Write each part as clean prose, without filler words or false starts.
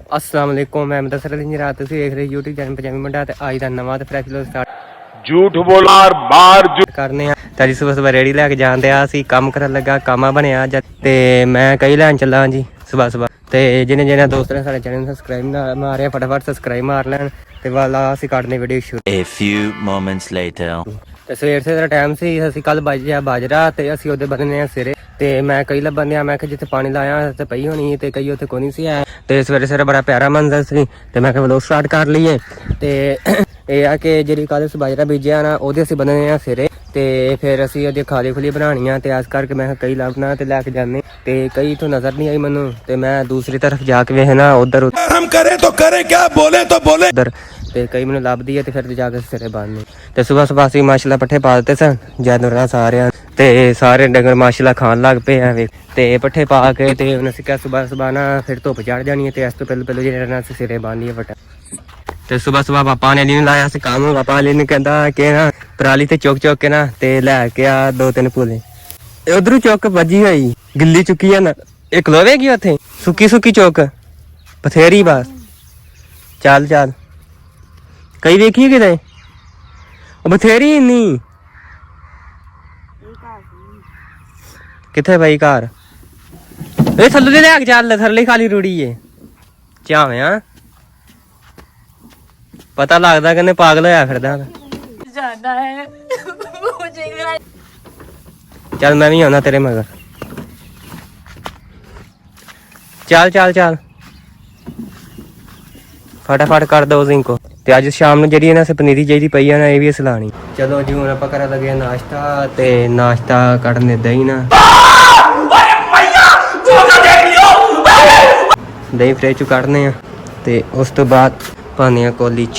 अस्सलाम वालेकुम, मैं मुदस्सिर अली रात तुसीं देख रहे YouTube चैनल पंजाबी मुंडा ते अज दा नवां ते फ्रैश व्लॉग स्टार्ट झूठ बोला और बाहर करने आ। ते अज सुबह रेड़ी लैके जांदे आ, असीं कम्म करन लगा, कामा बनेआ अज ते मैं कई लैन चला जी सुबह ते जिन्हें जिन्हें दोस्त ने साढ़े चैनल सब्सक्राइब मारे फटाफट सब्सक्राइब मार लैन ते वाला असीं कड्डने वीडियो शुरू। A few moments later ते सवेर दा टाइम सी, असीं कल बाजिया बाजरा ते असीं ओहदे बन्नने आ सिरे ते मैं कई लब्भन दिया, मैं जिथे पानी लाया ते पई होनी ते कई उत्थे कोई नहीं सी है ते सवेरे बड़ा प्यारा मंजर सी ते मैं व्लॉग स्टार्ट कर लीए। ते एह् है कि जेह्ड़ी कल अस बाजरा बीजेआ ना ओहदे असीं बन्नने आ सिरे ते फिर असीं ओहदी खाली खुली बनानियां ते इस करके मैं कई लभना ते लैके जाने ते कई तो नजर नहीं आई मैनू ते मैं दूसरी तरफ जाके वेखना उधर हम करें तो करें क्या, बोले तो बोले उधर ते कई मैनू लभदी है ते फिर जाके सिरे बांधने ते सुबह असीं माशाल्लाह पट्ठे पा दित्ते सन जानवरां सारे ते सारे डंगर माशाल्लाह खान लग पे हैं ते पट्ठे पा के ते हुण असीं क्या सुबह ना फिर धुप्प चढ़ जानी है ते इस तो पहले जेह्ड़ा असीं सिरे बांधिए फटा ते सुबह पापा ने नहीं लाया असीं काम। पापा ने कहंदा कि ना पराली ते चुक के ना ते लैके आ 2-3 भूले उधरों चुक भजी हुई गिल्ली चुकी है ना एक लोवेगी उत्थे सुक्की चुक बथेरी बस चल कई देखिए किते बथेरी इन्नी किथे भाई घर ए थल्ले लैके चल थल्ले खाली रूड़ी है चावे हाँ पता लगदा कि पागल होया फिरदा जाना है चल मैं भी आना तेरे मगर चल फटाफट कर दो जिनको ते अज शाम नूं जेहड़ी ना पनीरी चाहिदी पई है ना ये भी अस लानी। चलो जी हुण आपां करा लगे नाश्ता ते नाश्ता कड्ढने दही ना दही फ्रिज चों कड्ढने ते उस तो बाद पाने कोली च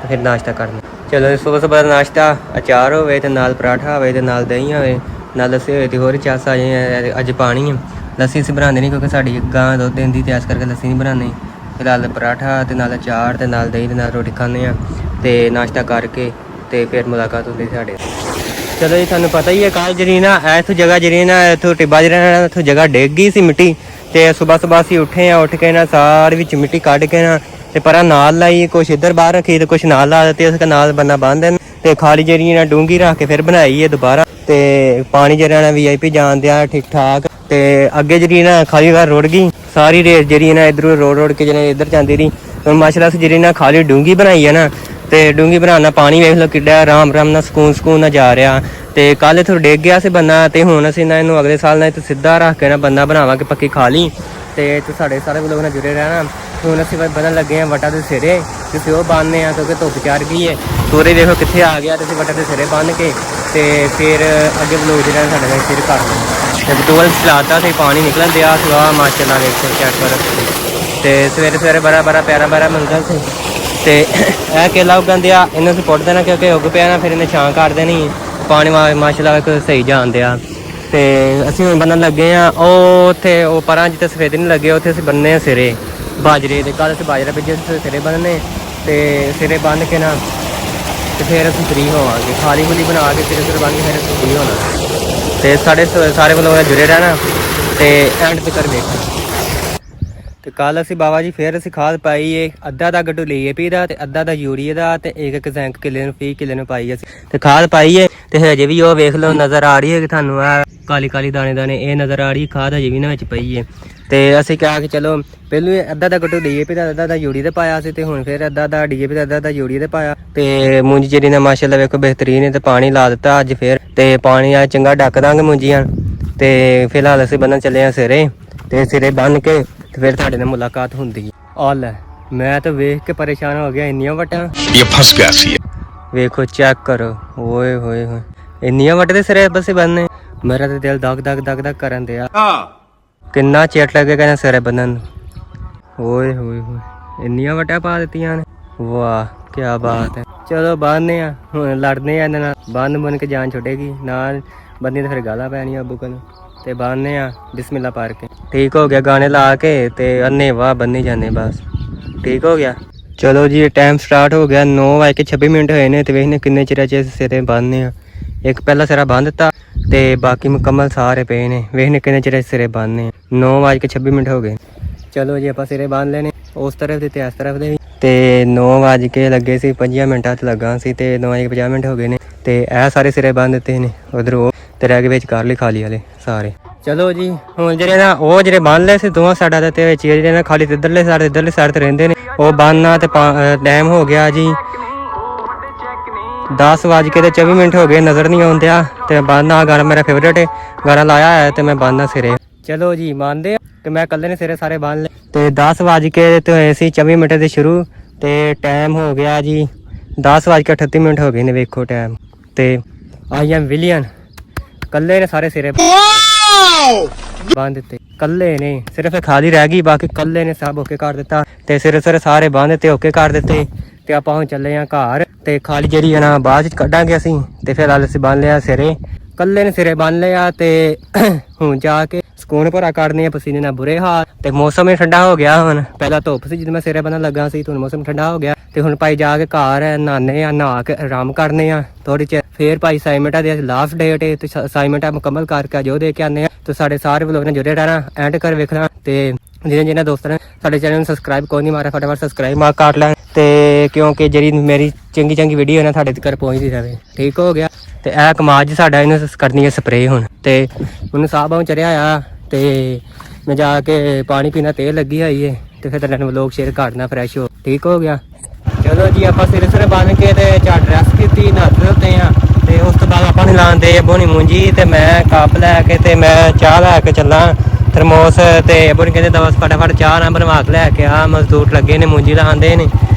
फिर नाश्ता करना। चलो सुबह नाश्ता अचार होवे ते नाल पराठा होवे ते नाल दही होवे नाल लस्सी होवे ते होर चास अज पानी है लस्सी असीं बनांदे नहीं क्योंकि साडी गां दुद्ध दिंदी ते इस करके लस्सी नहीं बनाने। फिलहाल पराठा ते नाल अचार ते नाल दही ते नाल रोटी खाने ते नाश्ता करके ते फिर मुलाकात होंदी साढ़े। चलो जी थानू पता ही है कल जी ना इत्थों जगह जी ना इत्थों टिब्बा जी ना इत्थों जगह डिग गई सी मिट्टी ते सुबह असीं उठे उठ के ना सारी विच मिट्टी कड्ढ के ना ते परा नाल लाई कुछ इधर बाहर रखी ते कुछ नाल ला दित्ती उस नाल बन्ना बांध देन ते खाली जी ना डूंगी रख के फिर बनाई है दोबारा ते पानी जरा ना VIP जान दिया ठीक ठाक ते अगे जी ना खाली घर रुड़ गई सारी रेस जी ना इधर रोड़ के जने इधर जाती रही। हुण माशाल्लाह से जी ना खाली डूंगी बनाई है ना ते डूंगी बनाना पानी वेख लो किड्डा आराम ना सुकून ना जा रहा ते कल इत्थों डिग गया सी बन्ना ते हुण असीं ना इहनूं अगले साल ना इत्थों सीधा रख के ना बन्ना बनावांगे पक्की खाली ते तू साढ़े सारे लोग ना जुड़े रहना। हुण असीं बदन लगे हैं वटा दे सिरे ते ओह बांधने आ क्योंकि धुप्प चढ़ गई है सूरज देखो कित्थे आ गया ते असीं वटा दे सिरे बन के ते फिर अगे लोग जेह्ड़ा साढ़े नाल सिर कर ते बटूल चलाता ते पानी निकलन दिया सुहा माशाल्लाह वेखो चेक करो ते सवेरे बड़ा प्यारा मंजर सी ते यह केला उगन दिया इन्हूं असीं पुੱਟ देना क्योंकि उग पिया ना फिर इन्हें छां कर देनी पानी माशाल्लाह सही जान दिया ते असीं हुण बन्नण लगे आ ओह उत्थे ओह परां जित्थे सफेद नहीं लगे उत्थे असीं बन्नने आ सिरे बाजरे ते कल असीं बाजरा बीजे सिरे बन्नने ते सिरे बन के ना ते फिर असीं फ्री होवांगे खाली खुली बना के सिरे बन के फिर असीं फ्री होना ते सारे लोग जुड़े रहना ते एंड तक वेखना। ते कल असीं बाबा जी फिर असीं खाद पाई है अद्धा गड्डू DAP दा ते अद्धा यूरिया दा ते एक जैंक किले नूं 20 किले नूं पाई असीं ते खाद पाई है ते हजे भी ओह वेख लो नज़र आ रही है कि थानू काली दाने ये नज़र आ रही खाद हजे भी ना विच पई है ते असीं क्या कि चलो पहलू अद्धा गड्डू DAP दा अद्धा यूरिया दा पाया सी ते हुण फिर अद्धा DAP दा अद्धा यूरिया दा पाया ते मुंजी जेह्ड़ी ने माशाल्लाह वेखो बेहतरीन है ते पानी ला दित्ता अज फिर ते पानी अज चंगा ढक दांगे मुंजियां ते फिलहाल असीं बन्नण चले आ सिरे ते सिरे बन के ते फिर साडे नाल मुलाकात हुंदी है। ऑल मैं तो वेख के परेशान हो गया इन्नियां वटां ये फंस गया सी वेखो चेक करो ओए होए इन्नियां वट दे सिरे बस बनने मेरा तो दिल दग करन दिया किन्ना चेट लगेगा ना सिरे बनन ओए होए इन्नियां वटा पा दित्तियां ने वाह क्या बात है। चलो बांधने आ हुण लड़ने आ बन के जान छुटेगी ना बंदी तो फिर गालां पैनियां अब्बू कन ते बांधने आ बिस्मिल्लाह पार के ठीक हो गया गाने ला के ते अन्ने वाह बन्नी जाने बस ठीक हो गया। चलो जी टाइम स्टार्ट हो गया 9:26 होए ने ते वेखने किन्ने चिर च सिरे बांधने आ एक पहला सिरा बांध दित्ता ते बाकी मुकम्मल सारे पे ने वेखने किन्ने चिर सिरे बांधने 9:26 हो गए। चलो जी आप सिरे बांध लेने ਉਸ ਤਰਫ ਦੇ ਤੇ ਇਸ ਤਰਫ ਦੇ ਵੀ। ਤੇ 9 ਵਜ ਕੇ ਲੱਗੇ ਸੀ 5 ਮਿੰਟਾਂ 'ਚ ਲੱਗਾ ਸੀ ਤੇ 9:50 ਮਿੰਟ ਹੋ ਗਏ ਨੇ ਤੇ ਇਹ ਸਾਰੇ ਸਿਰੇ ਬੰਨ ਦਿੱਤੇ ਨੇ ਉਧਰ ਉਹ ਤੇ ਰਹਿ ਗਏ ਵਿੱਚ ਕਰ ਲਈ ਖਾਲੀ ਵਾਲੇ ਸਾਰੇ। ਚਲੋ ਜੀ ਹੁਣ ਜਿਹੜੇ ਨਾ ਉਹ ਜਿਹੜੇ ਬੰਨ ਲਏ ਸੀ ਦੋਵਾਂ ਸਾਈਡਾਂ ਦੇ ਤੇ ਵਿੱਚ ਜਿਹੜੇ ਨਾ ਖਾਲੀ ਇੱਧਰਲੇ ਸਾਈਡ ਤੇ ਰਹਿੰਦੇ ਨੇ ਉਹ ਬੰਨ੍ਹਣਾ ਤੇ ਟਾਈਮ ਹੋ ਗਿਆ ਜੀ 10 ਵਜ ਕੇ ਤੇ 24 ਮਿੰਟ ਹੋ ਗਏ, ਨਜ਼ਰ ਨਹੀਂ ਆਉਂਦਿਆ ਤੇ ਬੰਨ੍ਹਣਾ ਗਾਣਾ ਮੇਰਾ ਫੇਵਰੇਟ ਹੈ, ਗਾਣਾ ਲਾਇਆ ਹੋਇਆ ਤੇ ਮੈਂ ਬੰਨ੍ਹਣਾ ਸਿਰੇ। ਚਲੋ ਜੀ ਮੰਨਦੇ ਆ ਕਿ ਮੈਂ ਇਕੱਲੇ ਨੇ ਸਿਰੇ ਸਾਰੇ ਬੰਨ ਲਏ ਤੇ 10 ਵਜ ਕੇ ਤੇ ਹੋਏ ਸੀ 24 ਮਿੰਟ ਦੇ ਸ਼ੁਰੂ ਤੇ ਟਾਈਮ ਹੋ ਗਿਆ ਜੀ 10 ਵਜ ਕੇ 38 ਮਿੰਟ ਹੋ ਗਏ ਨੇ। ਵੇਖੋ ਟਾਈਮ ਤੇ ਆਈ ਐਮ ਵਿਲੀਅਨ ਇਕੱਲੇ ਨੇ ਸਾਰੇ ਸਿਰੇ ਬੰਨ ਦਿੱਤੇ, ਕੱਲੇ ਨੇ ਸਿਰਫ ਖਾਲੀ ਰਹਿ ਗਈ, ਬਾਕੀ ਕੱਲੇ ਨੇ ਸਭ ਓਕੇ ਕਰ ਦਿੱਤਾ ਤੇ ਸਿਰੇ ਸਾਰੇ ਬੰਨ ਦਿੱਤੇ ਓਕੇ ਕਰ ਦਿੱਤੇ ਤੇ ਆਪਾਂ ਹੁਣ ਚੱਲੇ ਆ ਘਰ ਤੇ ਖਾਲੀ ਜਿਹੜੀ ਹੈ ਨਾ ਬਾਅਦ ਚ ਕੱਢਾਂਗੇ ਅਸੀਂ ਤੇ ਫਿਰ ਹਾਲ ਅਸੀਂ ਬੰਨ ਲਿਆ ਸਿਰੇ, ਕੱਲੇ ਨੇ ਸਿਰੇ ਬੰਨ ਲਿਆ ਤੇ ਹੁਣ ਜਾ ਕੇ ਸਕੂਨ ਭਰਾ ਕੱਢਨੇ ਆ, ਪਸੀਨੇ ਨਾਲ ਬੁਰੇ ਹਾਲ ਤੇ ਮੌਸਮ ਹੀ ਠੰਡਾ ਹੋ ਗਿਆ। ਹੁਣ ਪਹਿਲਾਂ ਧੁੱਪ ਸੀ ਜਦੋਂ ਮੈਂ ਸਿਰੇ ਬੰਨਣ ਲੱਗਾ ਸੀ, ਹੁਣ ਮੌਸਮ ਠੰਡਾ ਹੋ ਗਿਆ ਤੇ ਹੁਣ ਭਾਈ ਜਾ ਕੇ ਘਰ ਨਹਾਨੇ ਆ, ਨਹਾ ਕੇ ਆਰਾਮ ਕਰਨੇ ਆ ਥੋੜੀ ਚਿਰ, ਫੇਰ ਭਾਈ ਅਸਾਈਨਮੈਂਟਾਂ ਦੀ ਲਾਸਟ ਡੇਟ ਹੈ ਤੇ ਅਸਾਈਨਮੈਂਟਾਂ ਮੁਕੰਮਲ ਕਰਕੇ ਜੋ ਦੇ ਕੇ ਆਨੇ ਆ ਤੇ ਸਾਡੇ ਸਾਰੇ ਵਲੋਗ ਨੇ ਜੁੜੇ ਰਹਿਣਾ, ਐਂਡ ਕਰ ਵੇਖਣਾ ਤੇ ਜਿਹਨਾਂ ਦੋਸਤਾਂ ਨੇ ਸਾਡੇ ਚੈਨਲ ਨੂੰ ਸਬਸਕ੍ਰਾਈਬ ਕੋਈ ਨਹੀਂ ਮਾਰਿਆ ਫਟਾਫਟ ਸਬਸਕ੍ਰਾਈਬ ਮਾਰ ਕਰ ਲੈਣ ਤੇ ਕਿਉਂਕਿ ਜਿਹੜੀ ਮੇਰੀ ਚੰਗੀ ਵੀਡੀਓ ਨਾ ਤੁਹਾਡੇ ਤੱਕ ਪਹੁੰਚਦੀ ਰਹੇ। ਠੀਕ ਹੋ ਗਿਆ ਤੇ ਇਹ ਕਮਾਜ ਸਾਡਾ ਇਹਨੂੰ ਕਰਨੀ ਹੈ ਸਪਰੇਅ ਹੁਣ ਤੇ ਮੈਨੂੰ ਸਾਹ ਬਾਹੋਂ ਚੜਿਆ ਆ ਤੇ ਮੈਂ ਜਾ ਕੇ ਪਾਣੀ ਪੀਣਾ, ਤੇਲ ਲੱਗੀ ਹੋਈ ਹੈ ਤੇ ਫਿਰ ਤੁਹਾਨੂੰ ਵਲੋਗ ਸ਼ੇਅਰ ਕਰਨਾ ਫਰੈਸ਼ ਹੋ। ਠੀਕ ਹੋ ਗਿਆ। ਚਲੋ ਜੀ ਆਪਾਂ ਸਿਰੇ ਬੰਨ ਕੇ ਤੇ ਝਾੜ ਡਰੈਸ ਕੀਤੀ, ਨਹਾਤੇ ਧੋਤੇ ਆ ਤੇ ਉਸ ਤੋਂ ਬਾਅਦ ਆਪਾਂ ਨੇ ਲਾਉਂਦੇ ਬੋਣੀ ਮੂੰਜੀ ਤੇ ਮੈਂ ਕੱਪ ਲੈ ਕੇ ਤੇ ਮੈਂ ਚਾਹ ਲੈ ਕੇ ਚੱਲਾਂ ਥਰਮੋਸ ਤੇ ਬੋਣੀ ਕਹਿੰਦੇ ਦਵਾ ਫਟਾਫਟ ਚਾਹ ਨਾ ਬਣਵਾ ਕੇ ਲੈ ਕੇ ਆ, ਮਜ਼ਦੂਰ ਲੱਗੇ ਨੇ ਮੂੰਜੀ ਲਾਉਂਦੇ ਨੇ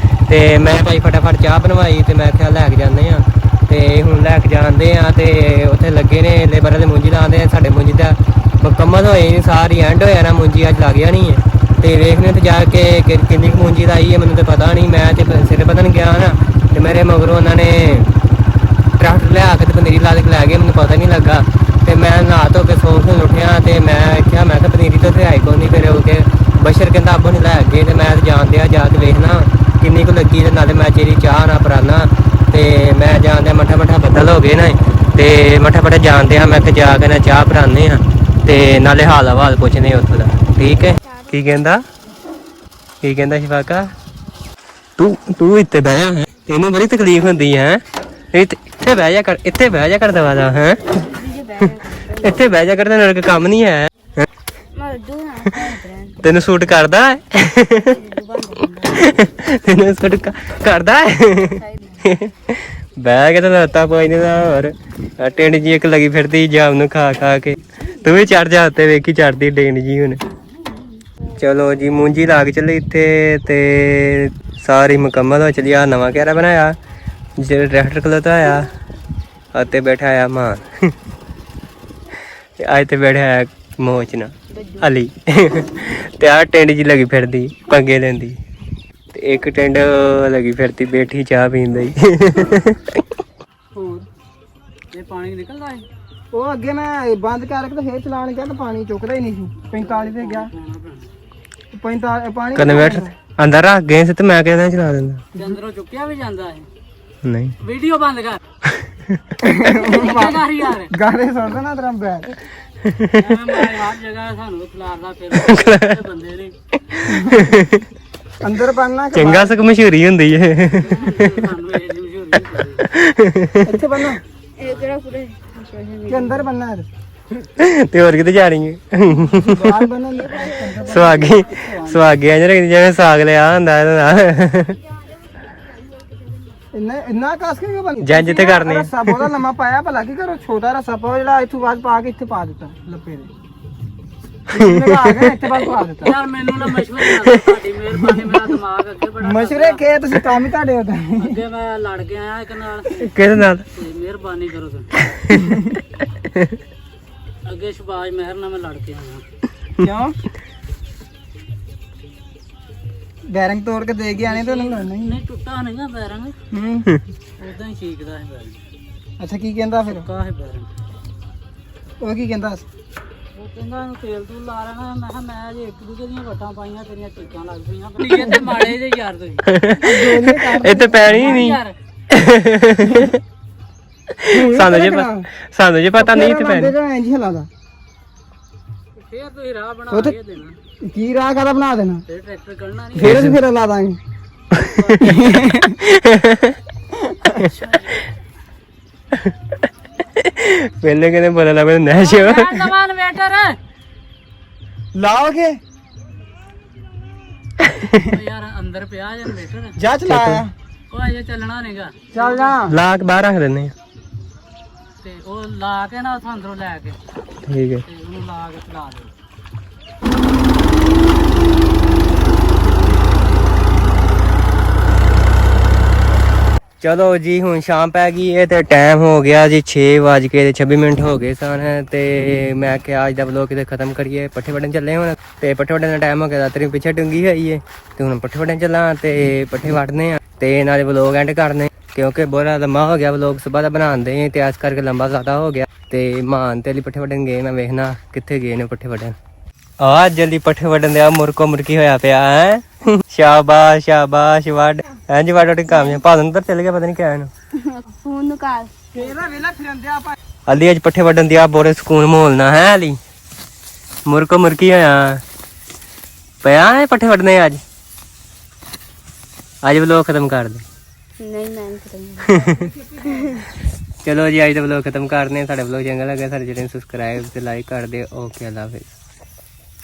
ਤੇ ਮੈਂ ਭਾਈ ਫਟਾਫਟ ਚਾਹ ਬਣਵਾਈ ਤੇ ਮੈਂ ਕਿਹਾ ਲੈ ਕੇ ਜਾਂਦੇ ਆ ਤੇ ਹੁਣ ਲੈ ਕੇ ਜਾਂਦੇ ਆ ਤੇ ਉੱਥੇ ਲੱਗੇ ਨੇ ਲੇਬਰ ਵਾਲੇ ਮੂੰਜੀ ਲਾਉਂਦੇ ਆ। ਸਾਡੇ ਮੂੰਜੀ ਦਾ ਮੁਕੰਮਲ ਹੋਏ ਨਹੀਂ, ਸਾਰੀ ਐਂਡ ਹੋਇਆ ਨਾ, ਮੂੰਜੀ ਅੱਜ ਲੱਗ ਜਾਣੀ ਹੈ ਤੇ ਵੇਖਣੇ ਤੇ ਜਾ ਕੇ ਕਿੰਨੀ ਕੁ ਮੂੰਜੀ ਦਾ ਆਈ ਹੈ ਮੈਨੂੰ ਤਾਂ ਪਤਾ ਨਹੀਂ, ਮੈਂ ਤੇ ਸਿਰੇ ਬਦਨ ਗਿਆ ਨਾ ਤੇ ਮੇਰੇ ਮਗਰੋਂ ਉਹਨਾਂ ਨੇ ਟਰੈਕਟਰ ਲਿਆ ਕੇ ਤੇ ਪਨੀਰੀ ਲਾ ਕੇ ਲੈ ਗਏ, ਮੈਨੂੰ ਪਤਾ ਨਹੀਂ ਲੱਗਾ ਤੇ ਮੈਂ ਨਹਾ ਧੋ ਕੇ ਸੌਂ ਕੇ ਉੱਠਿਆ ਤੇ ਮੈਂ ਕਿਹਾ ਪਨੀਰੀ ਤੋਂ ਤੇ ਆਈ ਕੋਈ ਨਹੀਂ, ਫਿਰ ਉਹ ਕੇ ਬਸ਼ਰ ਕਹਿੰਦਾ ਅੱਬੂ ਨੂੰ ਲੈ ਗਏ ਤੇ ਮੈਂ ਜਾਣਦਿਆ ਜਾ ਕੇ ਵੇਖਣਾ ਕਿੰਨੀ ਕੁ ਲੱਗੀ ਤੇ ਨਾਲੇ ਮੈਂ ਚੇਰੀ ਚਾਹ ਨਾ ਪਰਾਨਾ ਤੇ ਮੈਂ ਜਾਣਦਿਆ ਮੱਠਾ ਬੱਦਲ ਹੋ ਗਏ ਨਾ ਤੇ ਮੱਠਾ ਜਾਣਦੇ ਆ, ਮੈਂ ਕਿ ਜਾ ਕੇ ਨਾ ਚਾਹ ਪਰਾਨੇ ਆ ਤੇ ਨਾਲੇ ਹਾਲ ਹਵਾਲ ਪੁੱਛਦੇ ਉੱਥੋਂ ਦਾ। ਠੀਕ ਹੈ। ਕੀ ਕਹਿੰਦਾ ਸ਼ਿਫਾਕਾ ਤੂੰ ਇੱਥੇ ਬਹਿ ਜਾ, ਤੈਨੂੰ ਬੜੀ ਤਕਲੀਫ ਹੁੰਦੀ ਹੈ, ਇੱਥੇ ਬਹਿ ਜਾ ਕਰ ਦਵਾ ਦਾ ਹੈ, ਇੱਥੇ ਬਹਿ ਜਾ ਕਰ, ਤੈਨੂੰ ਕੋਈ ਕੰਮ ਨਹੀਂ ਹੈ, ਤੈਨੂੰ ਸੂਟ ਕਰਦਾ ਹੈ, ਤੈਨੂੰ ਸੂਟ ਕਰਦਾ ਹੈ, ਬਹਿ ਕੇ ਤਾਂ ਲੱਤਾਂ ਪਾਈ ਨੇ ਹੋਰ ਟਿੰਡ ਜੀ ਇੱਕ ਲੱਗੀ ਫਿਰਦੀ ਜਾਮ ਨੂੰ ਖਾ ਕੇ, ਤੂੰ ਵੀ ਚੜ ਜਾ ਉੱਤੇ, ਵੇਖੀ ਚੜਦੀ ਟਿੰਡ ਜੀ ਹੁਣ। ਚਲੋ ਜੀ ਮੂੰਜੀ ਲਾ ਕੇ ਚੱਲੇ ਇੱਥੇ ਤੇ ਸਾਰੀ ਮੁਕੰਮਲ ਹੋ ਚਲੀ। ਆ ਨਵਾਂ ਘੇਰਾ ਬਣਾਇਆ ਜਿਹੜਾ ਟਰੈਕਟਰ ਖਲੋਤਾ ਆ ਅਤੇ ਬੈਠਾ ਆ ਮਾਂ ਤੇ ਅੱਜ ਤੇ ਬੈਠਾ ਆ ਮੋਚਨਾ ਅਲੀ ਤੇ ਆ ਟਿੰਡ ਜੀ ਲੱਗੀ ਫਿਰਦੀ ਪੰਗੇ ਲੈਂਦੀ ਤੇ ਇੱਕ ਟਿੰਡ ਲੱਗੀ ਫਿਰਦੀ ਬੈਠੀ ਚਾਹ ਪੀਂਦੀ। ਹੋਰ ਇਹ ਪਾਣੀ ਨਿਕਲਦਾ ਹੈ ਉਹ ਅੱਗੇ ਮੈਂ ਬੰਦ ਕਰਕੇ ਤੇ ਫੇਰ ਚਲਾਣ ਗਿਆ ਤਾਂ ਪਾਣੀ ਚੁੱਕਦਾ ਹੀ ਨਹੀਂ ਸੀ, 45 ਤੇ ਗਿਆ 45 ਪਾਣੀ ਕਨਵਰਟਰ ਅੰਦਰ ਰੱਖ ਗਏ ਸੀ ਤੇ ਮੈਂ ਕਹਿੰਦਾ ਚਲਾ ਦਿੰਦਾ ਤੇ ਅੰਦਰੋਂ ਚੁੱਕਿਆ ਵੀ ਜਾਂਦਾ ਹੈ। ਨਹੀਂ ਵੀਡੀਓ ਬੰਦ ਕਰ ਯਾਰ, ਗਾਣੇ ਸੁਣਦਾ ਨਾ ਤੇਰਾ ਬੈਗ ਮੈਂ ਹਰ ਜਗ੍ਹਾ ਸਾਨੂੰ ਖਿਲਾਰਦਾ ਫਿਰ ਬੰਦੇ ਨੇ ਅੰਦਰ ਬੰਨਣਾ ਕਿ ਚੰਗਾ ਸਕ ਮਸ਼ਹੂਰੀ ਹੁੰਦੀ ਹੈ। ਸਾਨੂੰ ਇਹ ਮਸ਼ਹੂਰੀ ਇੱਥੇ ਬੰਨਣਾ ਇਹ ਕਿਹੜਾ ਪੂਰੇ ਕਿ ਅੰਦਰ ਬੰਨਣਾ ਹੈ ਤੇ ਹੋਰ ਕਿਤੇ ਜਾਣੀ ਹੈ ਬਾਹਰ ਬੰਨਣ ਦੇ ਸੁਹਾਗੇ ਜਿਵੇਂ ਸਾਗ ਲਿਆ ਹੁੰਦਾ ਇਹਦਾ ਇੰਨਾ ਕੱਸ ਕੇ ਕਿਉਂ ਬੰਨ ਜਾਂ ਜਿੱਥੇ ਕਰਨੀ ਹੈ। ਰਸਾ ਬਹੁਤਾ ਲੰਮਾ ਪਾਇਆ ਭਲਾ ਕੀ ਕਰੋ, ਛੋਟਾ ਰਸਾ ਪਾਓ ਜਿਹੜਾ ਇੱਥੋਂ ਬਾਅਦ ਪਾ ਕੇ ਇੱਥੇ ਪਾ ਦਿੱਤਾ ਲੱਪੇ ਦੇ ਆ ਗਿਆ ਇੱਥੇ ਬਾਅਦ ਪਾ ਦਿੱਤਾ। ਯਾਰ ਮੈਨੂੰ ਨਾ ਮਸ਼ਵਰੇ ਨਾਲ ਤੁਹਾਡੀ ਮਿਹਰਬਾਨੀ, ਮੇਰਾ ਦਿਮਾਗ ਅੱਗੇ ਬੜਾ ਮਸ਼ਵਰੇ ਕੇ ਤੁਸੀਂ ਕੰਮ ਹੀ ਤੁਹਾਡੇ ਹੁੰਦਾ ਅੱਗੇ ਮੈਂ ਲੜ ਕੇ ਆਇਆ ਇੱਕ ਨਾਲ ਕਿਹਦੇ ਨਾਲ? ਤੇ ਮਿਹਰਬਾਨੀ ਕਰੋ ਤੁਸੀਂ ਅੱਗੇ ਸ਼ਬਾਜ ਮਹਿਰ ਨਾਲ ਮੈਂ ਲੜ ਕੇ ਆਇਆ। ਕਿਉਂ ਬੈਰਿੰਗ ਤੋੜ ਕੇ ਦੇ ਕੇ ਆਣੇ ਤੇ ਉਹਨੂੰ ਨਹੀਂ ਨਹੀਂ ਟੁੱਟਾ ਨਹੀਂਗਾ ਬੈਰੰਗ, ਉਦਾਂ ਹੀ ਛੀਕਦਾ ਹੈ ਬੈਰੰਗ। ਅੱਛਾ ਕੀ ਕਹਿੰਦਾ ਫਿਰ ਕਾ ਹੈ ਬੈਰੰਗ? ਉਹ ਕੀ ਕਹਿੰਦਾ? ਉਹ ਕਹਿੰਦਾ ਇਹਨੂੰ ਤੇਲ ਤੂਲ ਲਾ ਲੈਣਾ। ਮੈਂ ਕਿਹਾ ਮੈਂ ਜੇ ਇੱਕ ਦੂਜੇ ਦੀਆਂ ਵੱਟਾਂ ਪਾਈਆਂ ਤੇਰੀਆਂ ਚੀਕਾਂ ਲੱਗ ਪਈਆਂ। ਪੀਏ ਤੇ ਮਾੜੇ ਜੇ ਯਾਰ ਤੁਸੀਂ ਇਹ ਤੇ ਪੈਣੀ ਨਹੀਂ ਯਾਰ ਸਾਨੂੰ ਜੇ ਪਤਾ ਨਹੀਂ ਤੇ ਪੈਣੀ। ਇੰਜ ਹਲਾਦਾ ਫੇਰ ਤੁਸੀਂ ਰਾਹ ਬਣਾ ਕੇ ਦੇਣਾ। ਕੀ ਰਾਹ ਕਾਹਦਾ ਬਣਾ ਦੇਣਾ ਫਿਰ ਟਰੈਕਟਰ ਕੱਢਣਾ ਨਹੀਂ ਫੇਰ ਅਸੀਂ ਫੇਰ ਲਾ ਦਾਂਗੇ ਪਹਿਲੇ ਕਹਿੰਦੇ ਪਤਾ ਲੱਗ ਪੈਂਦਾ ਨੈਸ਼ ਨਵਾਂ ਇਨਵੇਟਰ ਲਾਓਗੇ ਯਾਰ ਅੰਦਰ ਪਿਆ ਜਨਰੇਟਰ ਜਾ ਚਲਾ ਆ ਉਹ ਅਜੇ ਚੱਲਣਾ ਨਹੀਂਗਾ ਚੱਲ ਜਾ ਲਾ ਕੇ ਬਾਹਰ ਰੱਖ ਦਿੰਦੇ ਆ ਤੇ ਉਹ ਲਾ ਕੇ ਨਾ ਉੱਥੋਂ ਅੰਦਰੋਂ ਲੈ ਕੇ ਠੀਕ ਹੈ ਤੇ ਉਹਨੂੰ ਲਾ ਕੇ ਚਲਾ ਦਿਓ ਚਲੋ ਜੀ ਹੁਣ ਸ਼ਾਮ ਪੈ ਗਈ ਹੈ ਤੇ ਟਾਈਮ ਹੋ ਗਿਆ ਜੀ 6:26 ਹੋ ਗਏ ਸਨ ਤੇ ਮੈਂ ਕਿਹਾ ਅੱਜ ਦਾ ਵਲੋਗ ਕਿਤੇ ਖਤਮ ਕਰੀਏ ਪੱਠੇ ਵੱਢਣ ਚੱਲੇ ਹੁਣ ਤੇ ਪੱਠੇ ਵੱਢਣ ਦਾ ਟਾਈਮ ਹੋ ਗਿਆ ਰਾਤਰੀ ਪਿੱਛੇ ਟੰਗੀ ਹੋਈ ਹੈ ਤੇ ਹੁਣ ਪੱਠੇ ਵੱਢਣ ਚੱਲਾਂ ਤੇ ਪੱਠੇ ਵੱਢਨੇ ਆ ਤੇ ਨਾਲੇ ਵਲੋਗ ਐਂਡ ਕਰਨੇ ਕਿਉਂਕਿ ਬੜਾ ਲੰਮਾ ਹੋ ਗਿਆ ਵਲੋਗ ਸਵੇਰ ਦਾ ਬਣਾਉਂਦੇ ਤੇ ਇਸ ਕਰਕੇ ਲੰਬਾ ਜ਼ਿਆਦਾ ਹੋ ਗਿਆ ਤੇ ਮਾਨ ਤੇ ਲਈ ਪੱਠੇ ਵੱਢਣ ਗਏ ਮੈਂ ਵੇਖਣਾ ਕਿੱਥੇ ਗਏ ਨੇ ਪੱਠੇ ਵੱਢਣ ਆ ਜਲਦੀ ਪੱਠੇ ਵੱਢਣ ਦੇ ਮੁਰਕੋ ਮੁਰਕੀ ਹੋਇਆ ਪਿਆ ਹੈ ਸ਼ਾਬਾਸ਼ ਸ਼ਾਬਾਸ਼ ਵੱਢ ਇੰਜ ਵੱਢ ਕੰਮ ਭਾਦਨ ਉੱਧਰ ਚੱਲ ਗਿਆ ਪਤਾ ਨਹੀਂ ਕਿਆ ਇਹਨੂੰ ਫੋਨ ਨੂੰ ਕਾਲ ਫੇਰ ਵੇਲਾ ਫਿਰੰਦੇ ਆਪਾਂ ਅਲੀ ਅੱਜ ਪੱਠੇ ਵੱਢਣ ਦੀ ਆ ਬੋਰੇ ਸਕੂਨ ਮਾਹੌਲ ਨਾ ਹੈ ਅਲੀ ਮੁਰਕੋ ਮੁਰਕੀ ਹੋਇਆ ਪਿਆ ਹੈ ਪੱਠੇ ਵੱਢਣੇ ਅੱਜ ਵਲੋਗ ਖਤਮ ਕਰ ਦੇ ਨਹੀਂ ਮੈਂ ਨਹੀਂ ਕਰਾਂਗਾ ਚਲੋ ਜੀ ਅੱਜ ਦਾ ਵਲੋਗ ਖਤਮ ਕਰਦੇ ਹਾਂ ਸਾਡਾ ਵਲੋਗ ਚੰਗਾ ਲੱਗਾ ਸਾਡੇ ਚੈਨਲ ਨੂੰ ਸਬਸਕ੍ਰਾਈਬ ਤੇ ਲਾਈਕ ਕਰ ਦਿਓ ਓਕੇ ਅੱਲਾ ਹਾਫਿਜ਼